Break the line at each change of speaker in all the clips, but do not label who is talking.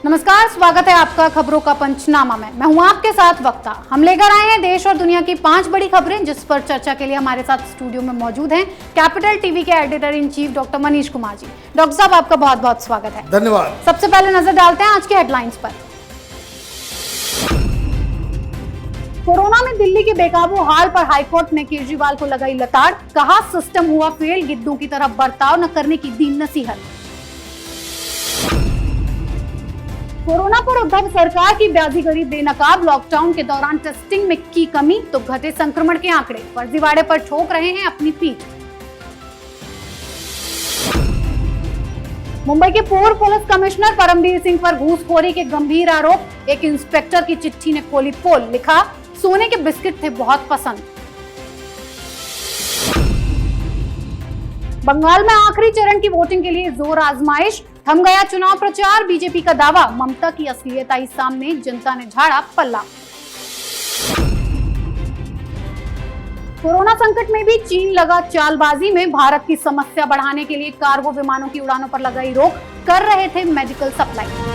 नमस्कार, स्वागत है आपका खबरों का पंचनामा में। मैं हूं आपके साथ वक्ता। हम लेकर आए हैं देश और दुनिया की 5 बड़ी खबरें, जिस पर चर्चा के लिए हमारे साथ स्टूडियो में मौजूद हैं कैपिटल टीवी के editor in chief doctor Manish Kumar ji. Doctor साहब, आपका बहुत बहुत स्वागत है।
धन्यवाद।
सबसे पहले नजर डालते हैं आज के हेडलाइंस पर। कोरोना में दिल्ली के बेकाबू हाल पर हाईकोर्ट ने केजरीवाल को लगाई लताड़, कहा सिस्टम हुआ फेल, गिद्धों की तरह बर्ताव न करने की दी नसीहत। कोरोना पर उद्धव सरकार की बाजीगरी बेनकाब, लॉकडाउन के दौरान टेस्टिंग में की कमी तो घटे संक्रमण के आंकड़े, फर्जीवाड़े पर ठोक रहे हैं अपनी पीठ। मुंबई के पूर्व पुलिस कमिश्नर परमबीर सिंह पर घूसखोरी के गंभीर आरोप, एक इंस्पेक्टर की चिट्ठी ने खोली पोल, लिखा सोने के बिस्किट थे बहुत पसंद। बंगाल में आखिरी चरण की वोटिंग के लिए जोर आजमाइश, थम गया चुनाव प्रचार, बीजेपी का दावा, ममता की असलियत आई सामने, जनता ने झाड़ा पल्ला। कोरोना संकट में भी चीन लगा चालबाजी में, भारत की समस्या बढ़ाने के लिए कार्गो विमानों की उड़ानों पर लगाई रोक, कर रहे थे मेडिकल सप्लाई।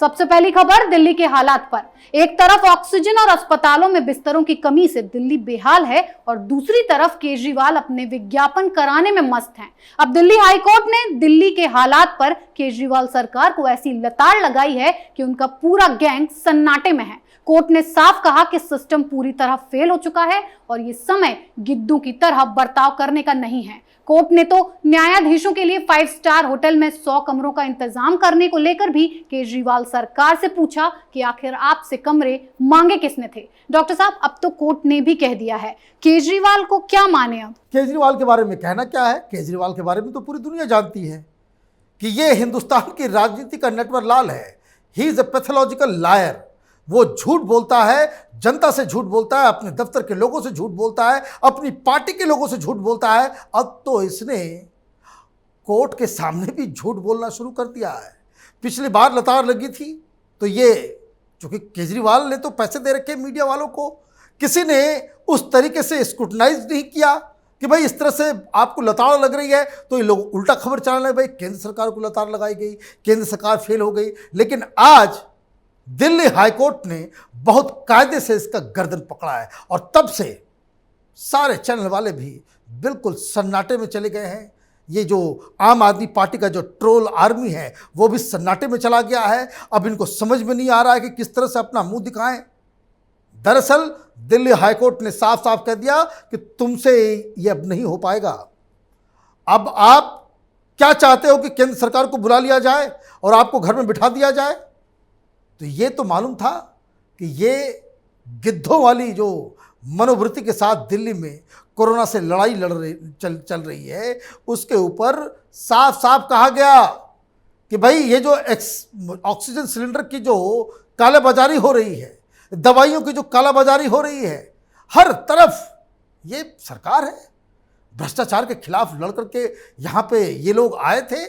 सबसे पहली खबर दिल्ली के हालात पर। एक तरफ ऑक्सीजन और अस्पतालों में बिस्तरों की कमी से दिल्ली बेहाल है और दूसरी तरफ केजरीवाल अपने विज्ञापन कराने में मस्त हैं। अब दिल्ली हाईकोर्ट ने दिल्ली के हालात पर केजरीवाल सरकार को ऐसी लताड़ लगाई है कि उनका पूरा गैंग सन्नाटे में है। कोर्ट ने साफ कहा कि सिस्टम पूरी तरह फेल हो चुका है और ये समय गिद्धों की तरह बर्ताव करने का नहीं है। कोर्ट ने तो न्यायाधीशों के लिए 5 स्टार होटल में 100 कमरों का इंतजाम करने को लेकर भी केजरीवाल सरकार से पूछा कि आखिर आपसे कमरे मांगे किसने थे। डॉक्टर साहब, अब तो कोर्ट ने भी कह दिया है, केजरीवाल को क्या माने अब?
केजरीवाल के बारे में कहना क्या है? केजरीवाल के बारे में तो पूरी दुनिया जानती है कि ये हिंदुस्तान की राजनीति का नटवर लाल है। He is a pathological liar. वो झूठ बोलता है, जनता से झूठ बोलता है, अपने दफ्तर के लोगों से झूठ बोलता है, अपनी पार्टी के लोगों से झूठ बोलता है। अब तो इसने कोर्ट के सामने भी झूठ बोलना शुरू कर दिया है। पिछली बार लताड़ लगी थी तो ये, चूंकि केजरीवाल ने तो पैसे दे रखे मीडिया वालों को, किसी ने उस तरीके से स्क्रूटनाइज नहीं किया कि भाई इस तरह से आपको लताड़ लग रही है तो ये लोग उल्टा खबर चलाने, भाई केंद्र सरकार को लताड़ लगाई गई, केंद्र सरकार फेल हो गई। लेकिन आज दिल्ली हाईकोर्ट ने बहुत कायदे से इसका गर्दन पकड़ा है और तब से सारे चैनल वाले भी बिल्कुल सन्नाटे में चले गए हैं। ये जो आम आदमी पार्टी का जो ट्रोल आर्मी है वो भी सन्नाटे में चला गया है। अब इनको समझ में नहीं आ रहा है कि किस तरह से अपना मुंह दिखाएं। दरअसल दिल्ली हाईकोर्ट ने साफ साफ कह दिया कि तुमसे ये अब नहीं हो पाएगा। अब आप क्या चाहते हो कि केंद्र सरकार को बुला लिया जाए और आपको घर में बिठा दिया जाए? तो ये तो मालूम था कि ये गिद्धों वाली जो मनोवृत्ति के साथ दिल्ली में कोरोना से लड़ाई चल रही है, उसके ऊपर साफ साफ कहा गया कि भाई ये जो ऑक्सीजन सिलेंडर की जो कालाबाजारी हो रही है, दवाइयों की जो कालाबाजारी हो रही है, हर तरफ ये सरकार है। भ्रष्टाचार के खिलाफ लड़ करके यहाँ पे ये लोग आए थे।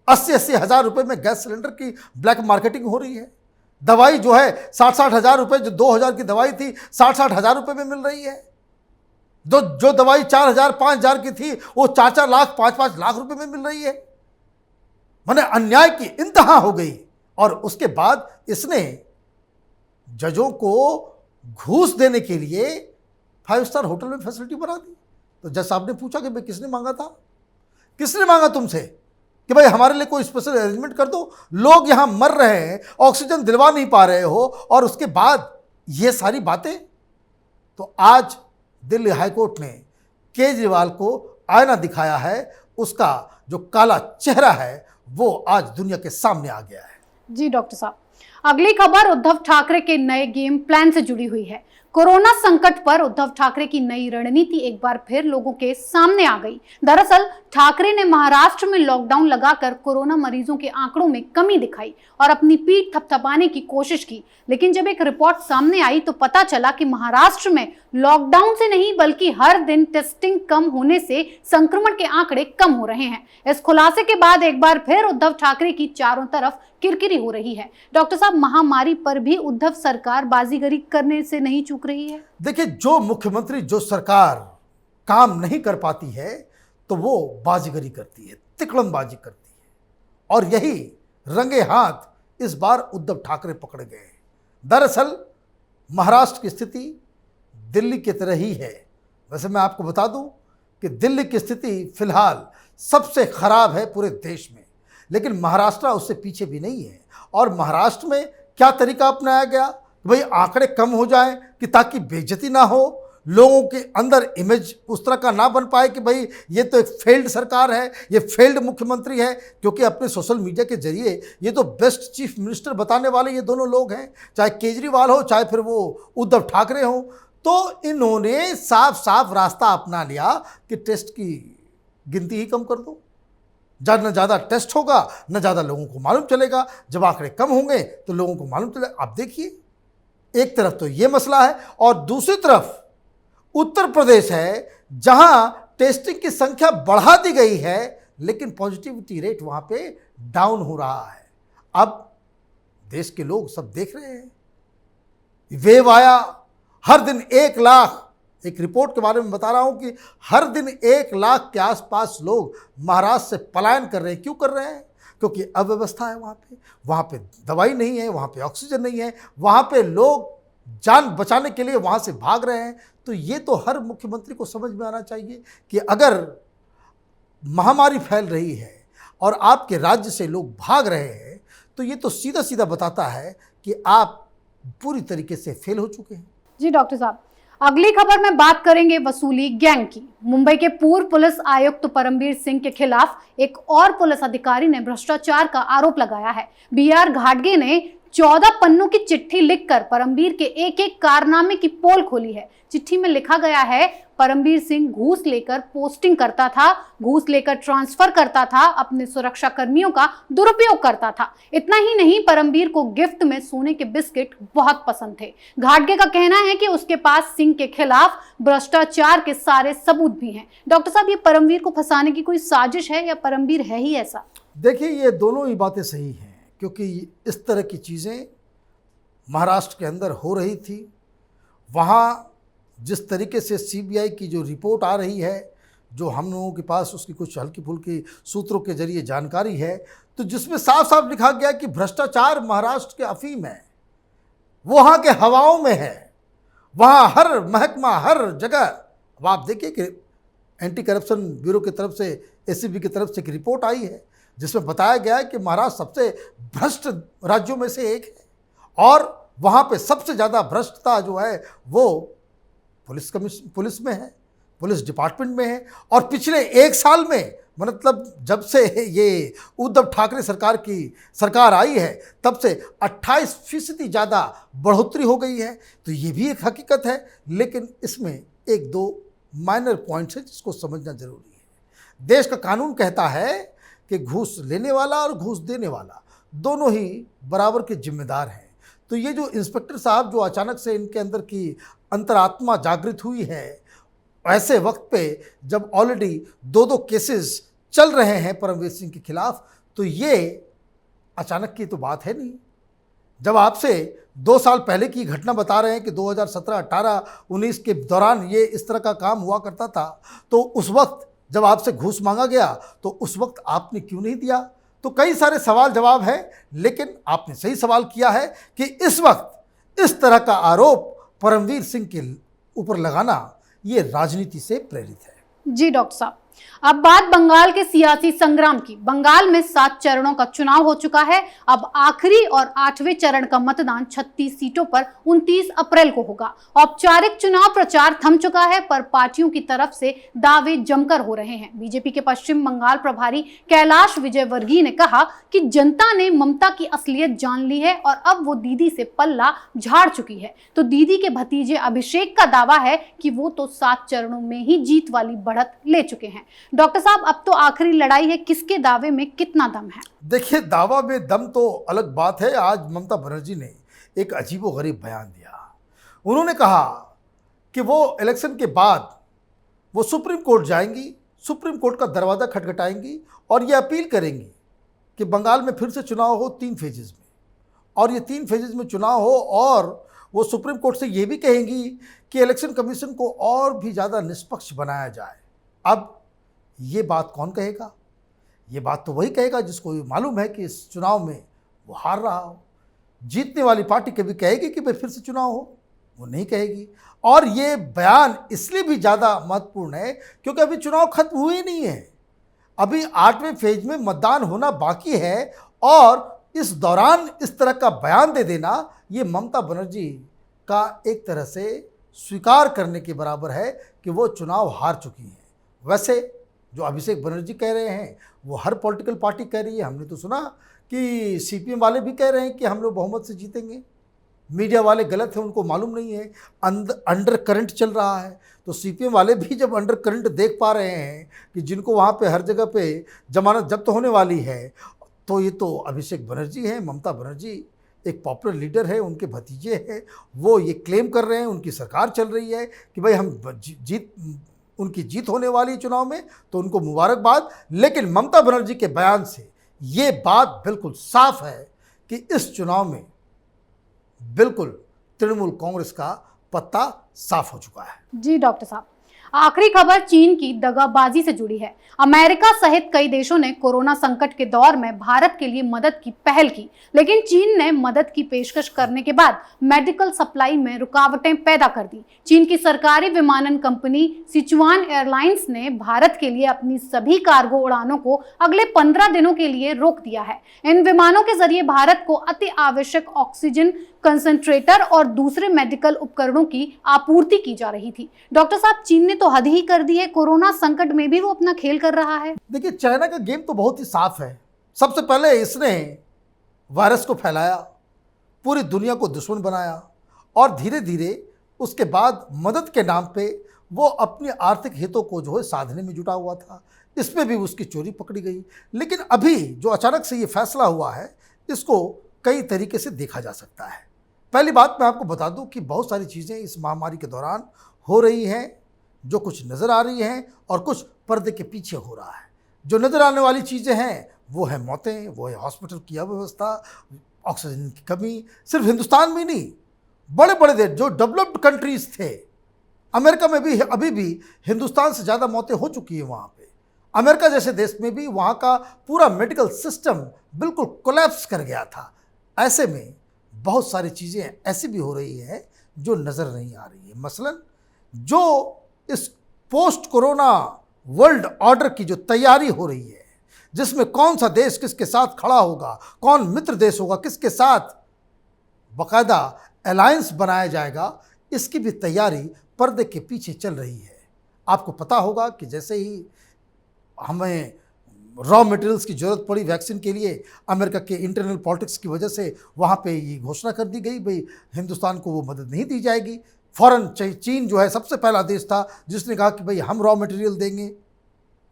80-80 हज़ार रुपये में गैस सिलेंडर की ब्लैक मार्केटिंग हो रही है। दवाई जो है 60-60 हज़ार रुपये, जो 2000 की दवाई थी 60-60 हज़ार रुपये में मिल रही है। जो दवाई 4000 5000 की थी वो 4-4 लाख 5-5 लाख रुपए में मिल रही है। माने अन्याय की इंतहा हो गई। और उसके बाद इसने जजों को घूस देने के लिए 5 स्टार होटल में फैसिलिटी बना दी। तो जज साहब ने पूछा कि भाई किसने मांगा था, किसने मांगा तुमसे कि भाई हमारे लिए कोई स्पेशल अरेंजमेंट कर दो, लोग यहाँ मर रहे हैं, ऑक्सीजन दिलवा नहीं पा रहे हो, और उसके बाद ये सारी बातें। तो आज दिल्ली हाईकोर्ट ने केजरीवाल को आईना दिखाया है, उसका जो काला चेहरा है वो आज दुनिया के सामने आ गया है।
जी डॉक्टर साहब, अगली खबर उद्धव ठाकरे के नए गेम प्लान से जुड़ी हुई है। कोरोना संकट पर उद्धव ठाकरे की नई रणनीति एक बार फिर लोगों के सामने आ गई। दरअसल ठाकरे ने महाराष्ट्र में लॉकडाउन लगाकर कोरोना मरीजों के आंकड़ों में कमी दिखाई और अपनी पीठ थपथपाने की कोशिश की। लेकिन जब एक रिपोर्ट सामने आई तो पता चला कि महाराष्ट्र में लॉकडाउन से नहीं बल्कि हर दिन टेस्टिंग कम होने से संक्रमण के आंकड़े कम हो रहे हैं। इस खुलासे के बाद एक बार फिर उद्धव ठाकरे की चारों तरफ किरकिरी हो रही है। डॉक्टर साहब, महामारी पर भी उद्धव सरकार बाजीगरी करने से नहीं चूक रही है।
देखिए, जो मुख्यमंत्री जो सरकार काम नहीं कर पाती है तो वो बाजीगरी करती है, तिकड़मबाजी करती है। और यही रंगे हाथ इस बार उद्धव ठाकरे पकड़े गए हैं। दरअसल महाराष्ट्र की स्थिति दिल्ली की तरह ही है। वैसे मैं आपको बता दूं कि दिल्ली की स्थिति फिलहाल सबसे खराब है पूरे देश में, लेकिन महाराष्ट्र उससे पीछे भी नहीं है। और महाराष्ट्र में क्या तरीका अपनाया गया कि भाई आंकड़े कम हो जाएं कि ताकि बेइज्जती ना हो, लोगों के अंदर इमेज उस तरह का ना बन पाए कि भाई ये तो एक फेल्ड सरकार है, ये फेल्ड मुख्यमंत्री है। क्योंकि अपने सोशल मीडिया के जरिए ये तो बेस्ट चीफ मिनिस्टर बताने वाले ये दोनों लोग हैं, चाहे केजरीवाल हो चाहे फिर वो उद्धव ठाकरे हो। तो इन्होंने साफ साफ रास्ता अपना लिया कि टेस्ट की गिनती ही कम कर दो। न ज़्यादा टेस्ट होगा न ज़्यादा लोगों को मालूम चलेगा। जब आंकड़े कम होंगे तो लोगों को मालूम चलेगा। आप देखिए, एक तरफ तो ये मसला है और दूसरी तरफ उत्तर प्रदेश है जहां टेस्टिंग की संख्या बढ़ा दी गई है, लेकिन पॉजिटिविटी रेट वहां पे डाउन हो रहा है। अब देश के लोग सब देख रहे हैं, वेव आया, हर दिन 1 लाख, एक रिपोर्ट के बारे में बता रहा हूं कि हर दिन 1 लाख के आसपास लोग महाराष्ट्र से पलायन कर रहे हैं। क्यों कर रहे हैं? क्योंकि अव्यवस्था है वहाँ पे दवाई नहीं है, वहाँ पे ऑक्सीजन नहीं है, वहाँ पे लोग जान बचाने के लिए वहाँ से भाग रहे हैं। तो ये तो हर मुख्यमंत्री को समझ में आना चाहिए कि अगर महामारी फैल रही है और आपके राज्य से लोग भाग रहे हैं तो ये तो सीधा सीधा बताता है कि आप पूरी तरीके से फेल हो चुके हैं।
जी डॉक्टर साहब, अगली खबर में बात करेंगे वसूली गैंग की। मुंबई के पूर्व पुलिस आयुक्त परमबीर सिंह के खिलाफ एक और पुलिस अधिकारी ने भ्रष्टाचार का आरोप लगाया है। बीआर घाटगे ने 14 पन्नों की चिट्ठी लिखकर परमबीर के एक एक कारनामे की पोल खोली है। चिट्ठी में लिखा गया है, परमबीर सिंह घूस लेकर पोस्टिंग करता था, घूस लेकर ट्रांसफर करता था, अपने सुरक्षा कर्मियों का दुरुपयोग करता था। इतना ही नहीं, परमबीर को गिफ्ट में सोने के बिस्किट बहुत पसंद थे। घाटगे का कहना है कि उसके पास सिंह के खिलाफ भ्रष्टाचार के सारे सबूत भी हैं। डॉक्टर साहब, ये परमबीर को फंसाने की कोई साजिश है या परमबीर है ही ऐसा?
देखिए, ये दोनों ही बातें सही हैं, क्योंकि इस तरह की चीज़ें महाराष्ट्र के अंदर हो रही थी। वहाँ जिस तरीके से सीबीआई की जो रिपोर्ट आ रही है, जो हम लोगों के पास उसकी कुछ हल्की फुल्की सूत्रों के जरिए जानकारी है, तो जिसमें साफ साफ लिखा गया कि भ्रष्टाचार महाराष्ट्र के अफीम है, वो वहाँ के हवाओं में है। वहाँ हर महकमा, हर जगह, अब आप देखिए कि एंटी करप्शन ब्यूरो की तरफ से, एसीबी की तरफ से एक रिपोर्ट आई है जिसमें बताया गया है कि महाराष्ट्र सबसे भ्रष्ट राज्यों में से एक है। और वहाँ पे सबसे ज़्यादा भ्रष्टता जो है वो पुलिस में है, पुलिस डिपार्टमेंट में है। और पिछले 1 साल में, मतलब जब से ये उद्धव ठाकरे सरकार आई है, तब से 28% ज़्यादा बढ़ोतरी हो गई है। तो ये भी एक हकीकत है, लेकिन इसमें 1-2 माइनर पॉइंट्स है जिसको समझना जरूरी है। देश का कानून कहता है कि घूस लेने वाला और घूस देने वाला दोनों ही बराबर के जिम्मेदार हैं। तो ये जो इंस्पेक्टर साहब जो अचानक से इनके अंदर की अंतरात्मा जागृत हुई है, ऐसे वक्त पे जब ऑलरेडी 2 केसेस चल रहे हैं परमबीर सिंह के खिलाफ, तो ये अचानक की तो बात है नहीं। जब आपसे 2 साल पहले की घटना बता रहे हैं कि 2017, 18, 19 के दौरान ये इस तरह का काम हुआ करता था, तो उस वक्त जब आपसे घूस मांगा गया तो उस वक्त आपने क्यों नहीं दिया? तो कई सारे सवाल जवाब है, लेकिन आपने सही सवाल किया है कि इस वक्त इस तरह का आरोप परमबीर सिंह के ऊपर लगाना ये राजनीति से प्रेरित है।
जी डॉक्टर साहब, अब बात बंगाल के सियासी संग्राम की। बंगाल में 7 चरणों का चुनाव हो चुका है। अब आखिरी और 8वें चरण का मतदान 36 सीटों पर 29 अप्रैल को होगा। औपचारिक चुनाव प्रचार थम चुका है, पर पार्टियों की तरफ से दावे जमकर हो रहे हैं। बीजेपी के पश्चिम बंगाल प्रभारी कैलाश विजयवर्गीय ने कहा कि जनता ने ममता की असलियत जान ली है और अब वो दीदी से पल्ला झाड़ चुकी है। तो दीदी के भतीजे अभिषेक का दावा है कि वो तो 7 चरणों में ही जीत वाली बढ़त ले चुके हैं। डॉक्टर साहब, अब तो आखिरी लड़ाई है, किसके दावे में कितना दम है?
देखिए, दावा में दम तो अलग बात है। आज ममता बनर्जी ने एक अजीबोगरीब बयान दिया। उन्होंने कहा कि वो इलेक्शन के बाद वो सुप्रीम कोर्ट जाएंगी, सुप्रीम कोर्ट का दरवाज़ा खटखटाएंगी और ये अपील करेंगी कि बंगाल में फिर से चुनाव हो 3 फेजेस में, और ये 3 फेजेस में चुनाव हो और वो सुप्रीम कोर्ट से ये भी कहेंगी कि इलेक्शन कमीशन को और भी ज़्यादा निष्पक्ष बनाया जाए। अब ये बात कौन कहेगा? ये बात तो वही कहेगा जिसको ये मालूम है कि इस चुनाव में वो हार रहा हो। जीतने वाली पार्टी कभी कहेगी कि भाई फिर से चुनाव हो? वो नहीं कहेगी। और ये बयान इसलिए भी ज़्यादा महत्वपूर्ण है क्योंकि अभी चुनाव खत्म हुए नहीं है, अभी 8वें फेज में मतदान होना बाकी है। और इस दौरान इस तरह का बयान दे देना ये ममता बनर्जी का एक तरह से स्वीकार करने के बराबर है कि वो चुनाव हार चुकी हैं। वैसे जो अभिषेक बनर्जी कह रहे हैं वो हर पॉलिटिकल पार्टी कह रही है। हमने तो सुना कि सीपीएम वाले भी कह रहे हैं कि हम लोग बहुमत से जीतेंगे। मीडिया वाले गलत हैं, उनको मालूम नहीं है, अंडर करंट चल रहा है। तो सीपीएम वाले भी जब अंडर करंट देख पा रहे हैं कि जिनको वहाँ पे हर जगह पे जमानत जब्त होने वाली है, तो ये तो अभिषेक बनर्जी हैं, ममता बनर्जी एक पॉपुलर लीडर है, उनके भतीजे हैं, वो ये क्लेम कर रहे हैं, उनकी सरकार चल रही है कि भाई हम उनकी जीत होने वाली है चुनाव में, तो उनको मुबारकबाद। लेकिन ममता बनर्जी के बयान से ये बात बिल्कुल साफ है कि इस चुनाव में बिल्कुल तृणमूल कांग्रेस का पत्ता साफ हो चुका है।
जी डॉक्टर साहब, आखिरी खबर चीन की दगाबाजी से जुड़ी है। अमेरिका सहित कई देशों ने कोरोना संकट के दौर में भारत के लिए मदद की पहल की, लेकिन चीन ने मदद की पेशकश करने के बाद मेडिकल सप्लाई में रुकावटें पैदा कर दी। चीन की सरकारी विमानन कंपनी सिचुआन एयरलाइंस ने भारत के लिए अपनी सभी कार्गो उड़ानों को अगले 15 दिनों के लिए रोक दिया है। इन विमानों के जरिए भारत को अति आवश्यक ऑक्सीजन कंसंट्रेटर और दूसरे मेडिकल उपकरणों की आपूर्ति की जा रही थी। डॉक्टर साहब, चीन ने तो हद ही कर दी है, कोरोना संकट में भी वो अपना खेल कर रहा है।
देखिए, चाइना का गेम तो बहुत ही साफ है। सबसे पहले इसने वायरस को फैलाया, पूरी दुनिया को दुश्मन बनाया, और धीरे धीरे उसके बाद मदद के नाम पे वो अपनी आर्थिक हितों को जो है साधने में जुटा हुआ था। इसमें भी उसकी चोरी पकड़ी गई। लेकिन अभी जो अचानक से ये फैसला हुआ है, इसको कई तरीके से देखा जा सकता है। पहली बात मैं आपको बता दूं कि बहुत सारी चीज़ें इस महामारी के दौरान हो रही हैं, जो कुछ नज़र आ रही हैं और कुछ पर्दे के पीछे हो रहा है। जो नज़र आने वाली चीज़ें हैं वो है मौतें, वो है हॉस्पिटल की अव्यवस्था, ऑक्सीजन की कमी। सिर्फ हिंदुस्तान में नहीं, बड़े बड़े देश जो डेवलप्ड कंट्रीज़ थे, अमेरिका में भी अभी भी हिंदुस्तान से ज़्यादा मौतें हो चुकी हैं वहाँ पे। अमेरिका जैसे देश में भी वहाँ का पूरा मेडिकल सिस्टम बिल्कुल कोलैप्स कर गया था। ऐसे में बहुत सारी चीज़ें ऐसी भी हो रही हैं जो नज़र नहीं आ रही है। मसलन जो इस पोस्ट कोरोना वर्ल्ड ऑर्डर की जो तैयारी हो रही है, जिसमें कौन सा देश किसके साथ खड़ा होगा, कौन मित्र देश होगा, किसके साथ बाकायदा अलायंस बनाया जाएगा, इसकी भी तैयारी पर्दे के पीछे चल रही है। आपको पता होगा कि जैसे ही हमें रॉ मटेरियल्स की ज़रूरत पड़ी वैक्सीन के लिए, अमेरिका के इंटरनल पॉलिटिक्स की वजह से वहाँ पे ये घोषणा कर दी गई, भाई हिंदुस्तान को वो मदद नहीं दी जाएगी। फ़ौरन चीन जो है सबसे पहला देश था जिसने कहा कि भाई हम रॉ मटेरियल देंगे।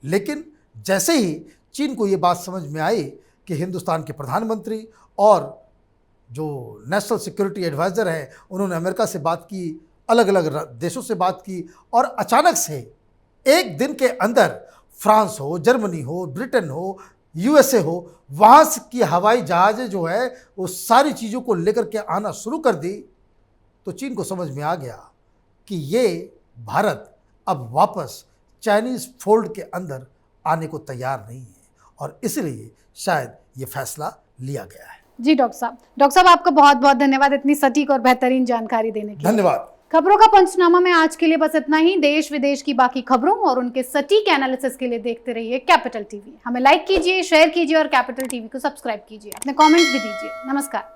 लेकिन जैसे ही चीन को ये बात समझ में आई कि हिंदुस्तान के प्रधानमंत्री और जो नेशनल सिक्योरिटी एडवाइज़र हैं, उन्होंने अमेरिका से बात की, अलग अलग देशों से बात की, और अचानक से एक दिन के अंदर फ्रांस हो, जर्मनी हो, ब्रिटेन हो, यूएसए हो, वहाँ की हवाई जहाज़ें जो है वो सारी चीज़ों को लेकर के आना शुरू कर दी। तो चीन को समझ में आ गया कि ये भारत अब वापस चाइनीज़ फोल्ड के अंदर आने को तैयार नहीं है, और इसलिए शायद ये फैसला लिया गया है।
जी डॉक्टर साहब, आपका बहुत बहुत धन्यवाद इतनी सटीक और बेहतरीन जानकारी देने के लिए।
धन्यवाद।
खबरों का पंचनामा में आज के लिए बस इतना ही। देश विदेश की बाकी खबरों और उनके सटीक एनालिसिस के लिए देखते रहिए कैपिटल टीवी। हमें लाइक कीजिए, शेयर कीजिए और कैपिटल टीवी को सब्सक्राइब कीजिए। अपने कमेंट्स भी दीजिए। नमस्कार।